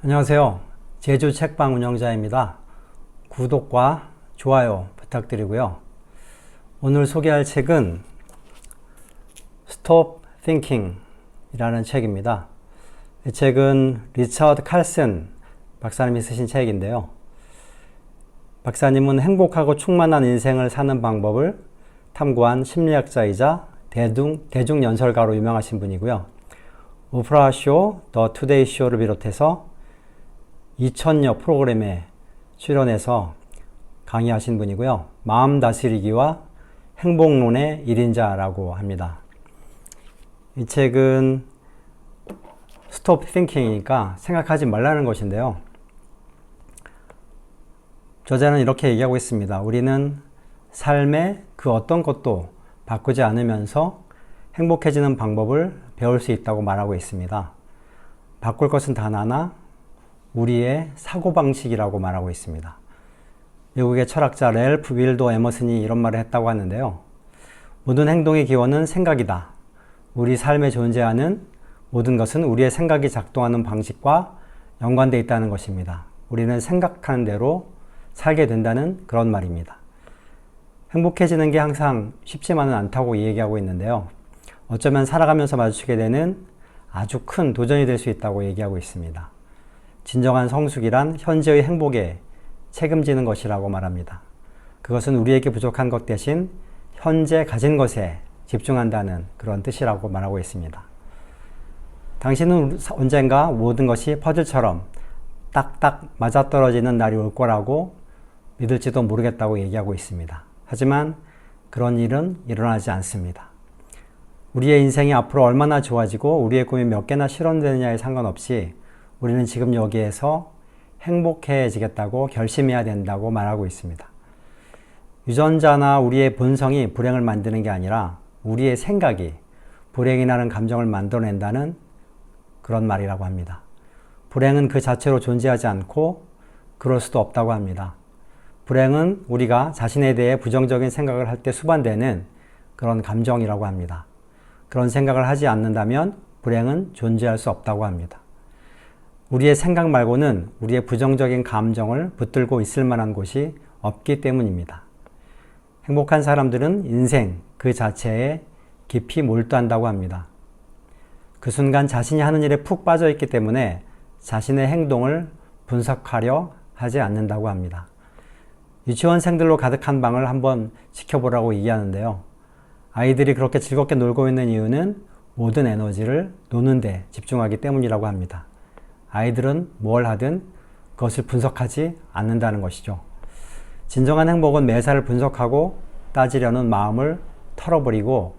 안녕하세요. 제주 책방 운영자입니다. 구독과 좋아요 부탁드리고요. 오늘 소개할 책은 Stop Thinking 이라는 책입니다. 이 책은 리처드 칼슨 박사님이 쓰신 책인데요. 박사님은 행복하고 충만한 인생을 사는 방법을 탐구한 심리학자이자 대중연설가로 유명하신 분이고요. 오프라 쇼, 더 투데이 쇼를 비롯해서 2000여 프로그램에 출연해서 강의하신 분이고요. 마음 다스리기와 행복론의 1인자라고 합니다. 이 책은 Stop Thinking이니까 생각하지 말라는 것인데요. 저자는 이렇게 얘기하고 있습니다. 우리는 삶의 그 어떤 것도 바꾸지 않으면서 행복해지는 방법을 배울 수 있다고 말하고 있습니다. 바꿀 것은 단 하나, 우리의 사고방식이라고 말하고 있습니다. 미국의 철학자 랠프 윌도 에머슨이 이런 말을 했다고 하는데요. 모든 행동의 기원은 생각이다. 우리 삶에 존재하는 모든 것은 우리의 생각이 작동하는 방식과 연관되어 있다는 것입니다. 우리는 생각하는 대로 살게 된다는 그런 말입니다. 행복해지는 게 항상 쉽지만은 않다고 얘기하고 있는데요. 어쩌면 살아가면서 마주치게 되는 아주 큰 도전이 될 수 있다고 얘기하고 있습니다. 진정한 성숙이란 현재의 행복에 책임지는 것이라고 말합니다. 그것은 우리에게 부족한 것 대신 현재 가진 것에 집중한다는 그런 뜻이라고 말하고 있습니다. 당신은 언젠가 모든 것이 퍼즐처럼 딱딱 맞아떨어지는 날이 올 거라고 믿을지도 모르겠다고 얘기하고 있습니다. 하지만 그런 일은 일어나지 않습니다. 우리의 인생이 앞으로 얼마나 좋아지고 우리의 꿈이 몇 개나 실현되느냐에 상관없이 우리는 지금 여기에서 행복해지겠다고 결심해야 된다고 말하고 있습니다. 유전자나 우리의 본성이 불행을 만드는 게 아니라 우리의 생각이 불행이라는 감정을 만들어낸다는 그런 말이라고 합니다. 불행은 그 자체로 존재하지 않고 그럴 수도 없다고 합니다. 불행은 우리가 자신에 대해 부정적인 생각을 할 때 수반되는 그런 감정이라고 합니다. 그런 생각을 하지 않는다면 불행은 존재할 수 없다고 합니다. 우리의 생각 말고는 우리의 부정적인 감정을 붙들고 있을 만한 곳이 없기 때문입니다. 행복한 사람들은 인생 그 자체에 깊이 몰두한다고 합니다. 그 순간 자신이 하는 일에 푹 빠져 있기 때문에 자신의 행동을 분석하려 하지 않는다고 합니다. 유치원생들로 가득한 방을 한번 지켜보라고 얘기하는데요. 아이들이 그렇게 즐겁게 놀고 있는 이유는 모든 에너지를 노는 데 집중하기 때문이라고 합니다. 아이들은 뭘 하든 그것을 분석하지 않는다는 것이죠. 진정한 행복은 매사를 분석하고 따지려는 마음을 털어버리고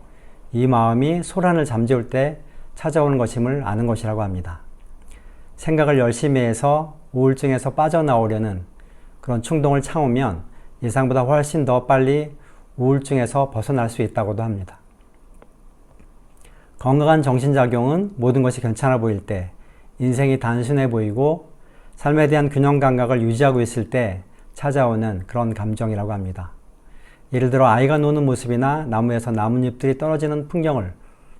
이 마음이 소란을 잠재울 때 찾아오는 것임을 아는 것이라고 합니다. 생각을 열심히 해서 우울증에서 빠져나오려는 그런 충동을 참으면 예상보다 훨씬 더 빨리 우울증에서 벗어날 수 있다고도 합니다. 건강한 정신작용은 모든 것이 괜찮아 보일 때, 인생이 단순해 보이고 삶에 대한 균형 감각을 유지하고 있을 때 찾아오는 그런 감정이라고 합니다. 예를 들어 아이가 노는 모습이나 나무에서 나뭇잎들이 떨어지는 풍경을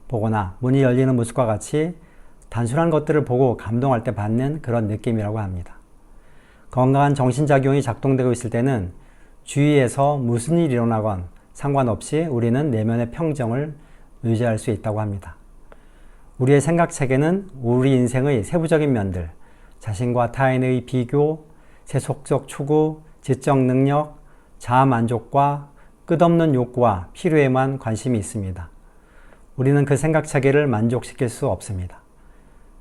보거나 문이 열리는 모습과 같이 단순한 것들을 보고 감동할 때 받는 그런 느낌이라고 합니다. 건강한 정신작용이 작동되고 있을 때는 주위에서 무슨 일이 일어나건 상관없이 우리는 내면의 평정을 유지할 수 있다고 합니다. 우리의 생각체계는 우리 인생의 세부적인 면들, 자신과 타인의 비교, 세속적 추구, 지적 능력, 자아 만족과 끝없는 욕구와 필요에만 관심이 있습니다. 우리는 그 생각체계를 만족시킬 수 없습니다.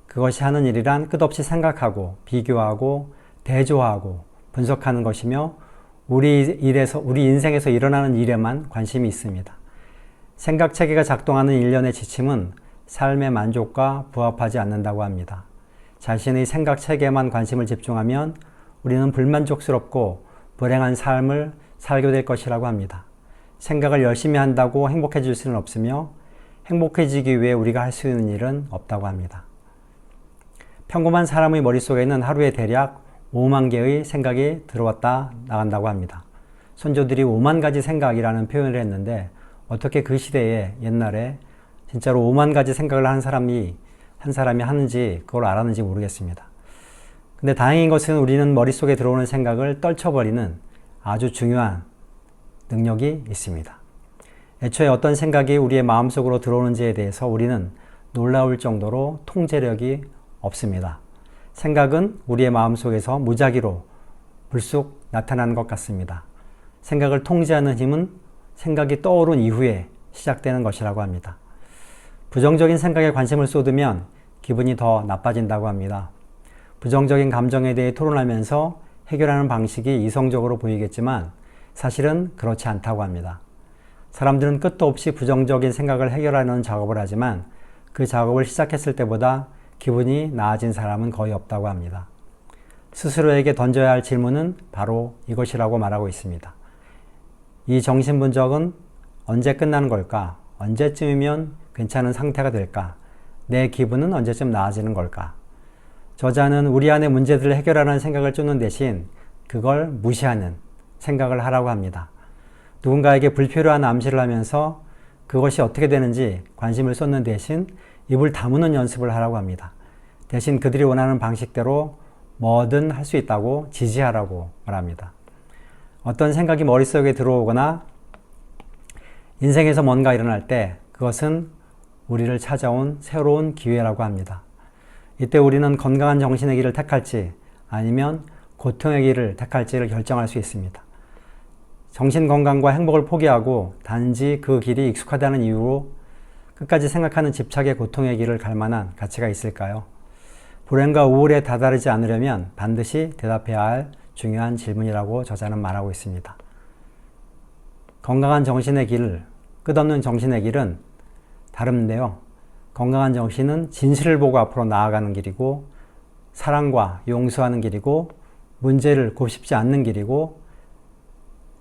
그것이 하는 일이란 끝없이 생각하고 비교하고 대조하고 분석하는 것이며 우리 인생에서 일어나는 일에만 관심이 있습니다. 생각체계가 작동하는 일련의 지침은 삶의 만족과 부합하지 않는다고 합니다. 자신의 생각체계에만 관심을 집중하면 우리는 불만족스럽고 불행한 삶을 살게 될 것이라고 합니다. 생각을 열심히 한다고 행복해질 수는 없으며 행복해지기 위해 우리가 할 수 있는 일은 없다고 합니다. 평범한 사람의 머릿속에는 하루에 대략 5만 개의 생각이 들어왔다 나간다고 합니다. 선조들이 5만 가지 생각이라는 표현을 했는데 어떻게 그 시대에 옛날에 진짜로 5만 가지 생각을 한 사람이 하는지 그걸 알았는지 모르겠습니다. 근데 다행인 것은 우리는 머릿속에 들어오는 생각을 떨쳐버리는 아주 중요한 능력이 있습니다. 애초에 어떤 생각이 우리의 마음속으로 들어오는지에 대해서 우리는 놀라울 정도로 통제력이 없습니다. 생각은 우리의 마음속에서 무작위로 불쑥 나타나는 것 같습니다. 생각을 통제하는 힘은 생각이 떠오른 이후에 시작되는 것이라고 합니다. 부정적인 생각에 관심을 쏟으면 기분이 더 나빠진다고 합니다. 부정적인 감정에 대해 토론하면서 해결하는 방식이 이성적으로 보이겠지만 사실은 그렇지 않다고 합니다. 사람들은 끝도 없이 부정적인 생각을 해결하는 작업을 하지만 그 작업을 시작했을 때보다 기분이 나아진 사람은 거의 없다고 합니다. 스스로에게 던져야 할 질문은 바로 이것이라고 말하고 있습니다. 이 정신분석은 언제 끝나는 걸까? 언제쯤이면 괜찮은 상태가 될까? 내 기분은 언제쯤 나아지는 걸까? 저자는 우리 안의 문제들을 해결하는 생각을 쫓는 대신 그걸 무시하는 생각을 하라고 합니다. 누군가에게 불필요한 암시를 하면서 그것이 어떻게 되는지 관심을 쏟는 대신 입을 다무는 연습을 하라고 합니다. 대신 그들이 원하는 방식대로 뭐든 할 수 있다고 지지하라고 말합니다. 어떤 생각이 머릿속에 들어오거나 인생에서 뭔가 일어날 때 그것은 우리를 찾아온 새로운 기회라고 합니다. 이때 우리는 건강한 정신의 길을 택할지 아니면 고통의 길을 택할지를 결정할 수 있습니다. 정신 건강과 행복을 포기하고 단지 그 길이 익숙하다는 이유로 끝까지 생각하는 집착의 고통의 길을 갈 만한 가치가 있을까요? 불행과 우울에 다다르지 않으려면 반드시 대답해야 할 중요한 질문이라고 저자는 말하고 있습니다. 건강한 정신의 길, 끝없는 정신의 길은 다른데요. 건강한 정신은 진실을 보고 앞으로 나아가는 길이고 사랑과 용서하는 길이고 문제를 곱씹지 않는 길이고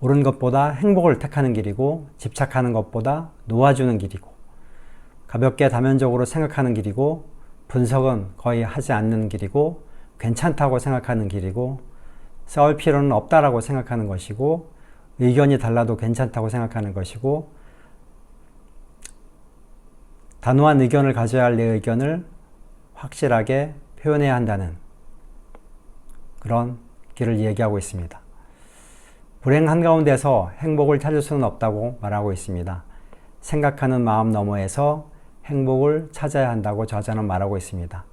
옳은 것보다 행복을 택하는 길이고 집착하는 것보다 놓아주는 길이고 가볍게 다면적으로 생각하는 길이고 분석은 거의 하지 않는 길이고 괜찮다고 생각하는 길이고 싸울 필요는 없다라고 생각하는 것이고 의견이 달라도 괜찮다고 생각하는 것이고 단호한 의견을 가져야 할 내 의견을 확실하게 표현해야 한다는 그런 길을 얘기하고 있습니다. 불행 한가운데서 행복을 찾을 수는 없다고 말하고 있습니다. 생각하는 마음 너머에서 행복을 찾아야 한다고 저자는 말하고 있습니다.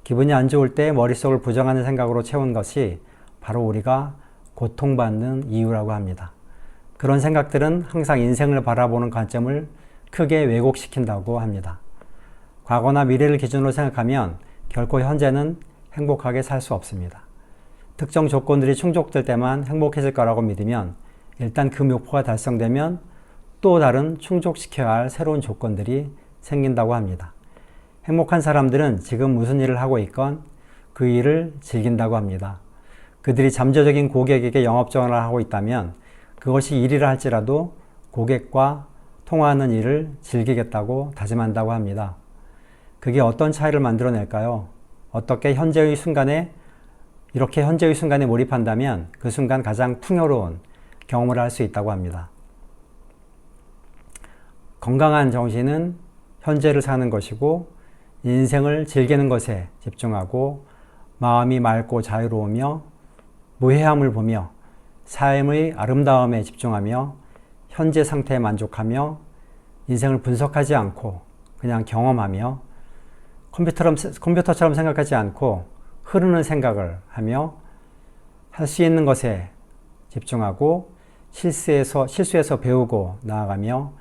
기분이 안 좋을 때 머릿속을 부정하는 생각으로 채운 것이 바로 우리가 고통받는 이유라고 합니다. 그런 생각들은 항상 인생을 바라보는 관점을 크게 왜곡시킨다고 합니다. 과거나 미래를 기준으로 생각하면 결코 현재는 행복하게 살 수 없습니다. 특정 조건들이 충족될 때만 행복해질 거라고 믿으면 일단 그 목표가 달성되면 또 다른 충족시켜야 할 새로운 조건들이 생긴다고 합니다. 행복한 사람들은 지금 무슨 일을 하고 있건 그 일을 즐긴다고 합니다. 그들이 잠재적인 고객에게 영업전화를 하고 있다면 그것이 일이라 할지라도 고객과 통화하는 일을 즐기겠다고 다짐한다고 합니다. 그게 어떤 차이를 만들어낼까요? 어떻게 이렇게 현재의 순간에 몰입한다면 그 순간 가장 풍요로운 경험을 할 수 있다고 합니다. 건강한 정신은 현재를 사는 것이고 인생을 즐기는 것에 집중하고 마음이 맑고 자유로우며 무해함을 보며 삶의 아름다움에 집중하며 현재 상태에 만족하며 인생을 분석하지 않고 그냥 경험하며 컴퓨터처럼 생각하지 않고 흐르는 생각을 하며 할 수 있는 것에 집중하고 실수에서 배우고 나아가며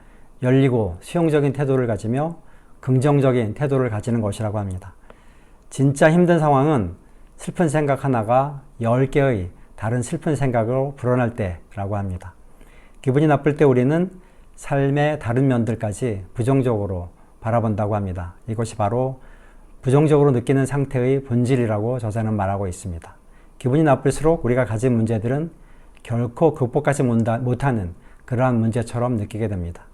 열리고 수용적인 태도를 가지며 긍정적인 태도를 가지는 것이라고 합니다. 진짜 힘든 상황은 슬픈 생각 하나가 10개의 다른 슬픈 생각으로 불어날 때라고 합니다. 기분이 나쁠 때 우리는 삶의 다른 면들까지 부정적으로 바라본다고 합니다. 이것이 바로 부정적으로 느끼는 상태의 본질이라고 저자는 말하고 있습니다. 기분이 나쁠수록 우리가 가진 문제들은 결코 극복하지 못하는 그러한 문제처럼 느끼게 됩니다.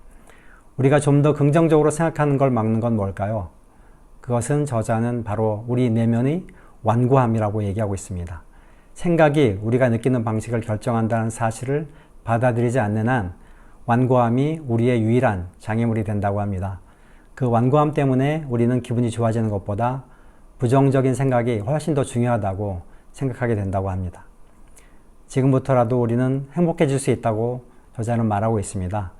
우리가 좀 더 긍정적으로 생각하는 걸 막는 건 뭘까요? 그것은 저자는 바로 우리 내면의 완고함이라고 얘기하고 있습니다. 생각이 우리가 느끼는 방식을 결정한다는 사실을 받아들이지 않는 한 완고함이 우리의 유일한 장애물이 된다고 합니다. 그 완고함 때문에 우리는 기분이 좋아지는 것보다 부정적인 생각이 훨씬 더 중요하다고 생각하게 된다고 합니다. 지금부터라도 우리는 행복해질 수 있다고 저자는 말하고 있습니다.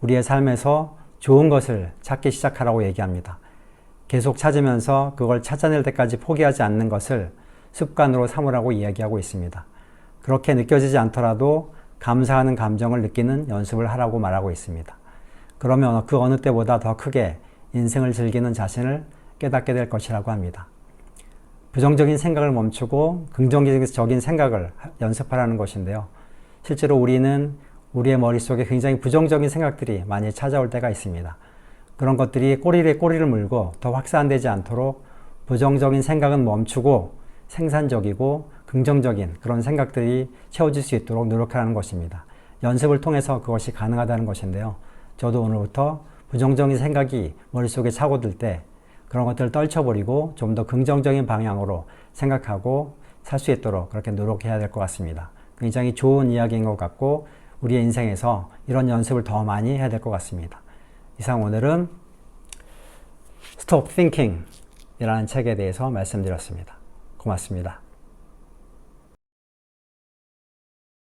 우리의 삶에서 좋은 것을 찾기 시작하라고 얘기합니다. 계속 찾으면서 그걸 찾아낼 때까지 포기하지 않는 것을 습관으로 삼으라고 이야기하고 있습니다. 그렇게 느껴지지 않더라도 감사하는 감정을 느끼는 연습을 하라고 말하고 있습니다. 그러면 그 어느 때보다 더 크게 인생을 즐기는 자신을 깨닫게 될 것이라고 합니다. 부정적인 생각을 멈추고 긍정적인 생각을 연습하라는 것인데요. 실제로 우리는 우리의 머릿속에 굉장히 부정적인 생각들이 많이 찾아올 때가 있습니다. 그런 것들이 꼬리에 꼬리를 물고 더 확산되지 않도록 부정적인 생각은 멈추고 생산적이고 긍정적인 그런 생각들이 채워질 수 있도록 노력하는 것입니다. 연습을 통해서 그것이 가능하다는 것인데요. 저도 오늘부터 부정적인 생각이 머릿속에 차고들 때 그런 것들을 떨쳐버리고 좀 더 긍정적인 방향으로 생각하고 살 수 있도록 그렇게 노력해야 될 것 같습니다. 굉장히 좋은 이야기인 것 같고 우리의 인생에서 이런 연습을 더 많이 해야 될 것 같습니다. 이상 오늘은 Stop Thinking 이라는 책에 대해서 말씀드렸습니다. 고맙습니다.